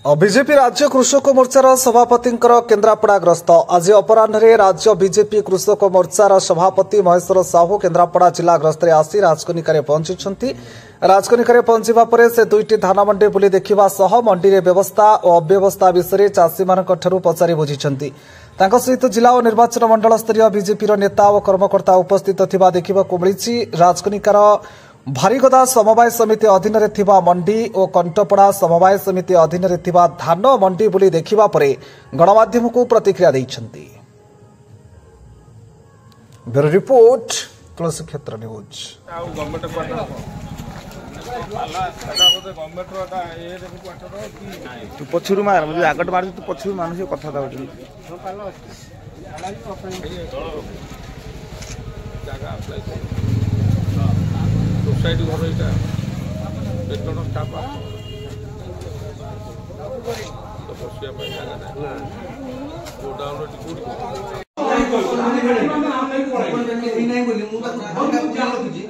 BJP राज्य कृषक मोर्चार सभापति केन्द्रापड़ा गस्त आज अपराह्न राज्य बीजेपी कृषक मोर्चार सभापति महेश्वर साहू केन्द्रापड़ा जिला गस्तर आसी राजकनिका पहुंची। राजकनिका पहुंचा पर से दुईटी धान मंडी बुली देखा सह मंडी व्यवस्था और अव्यवस्था विषय चाषी मान पचारि बुझी। सहित जिला और निर्वाचन मंडल स्तरीय बीजेपी नेता और कर्मकर्ता उपस्थित थिबा देखिबाकु मिलिछि। राजकनिकार भारीगदा समवाय समिति अधीन मंडी और कंटपड़ा समवाय समिति अधीन धान मंडी बुली देखिबा परे गणमाध्यम को प्रतिक्रिया दैछन्ति। ब्यूरो रिपोर्ट तुलसी क्षेत्र न्यूज। तू पछुरु मार मुझे आगट मार तू पछुरु मानुष कथा दा होची जागा अप्लाई सोसाइटी घर इटा बेतन स्टाफ तो बसिया पे जागा ना गोडाउन टिकुडी नहीं बोली मु तो फोन का चालू छी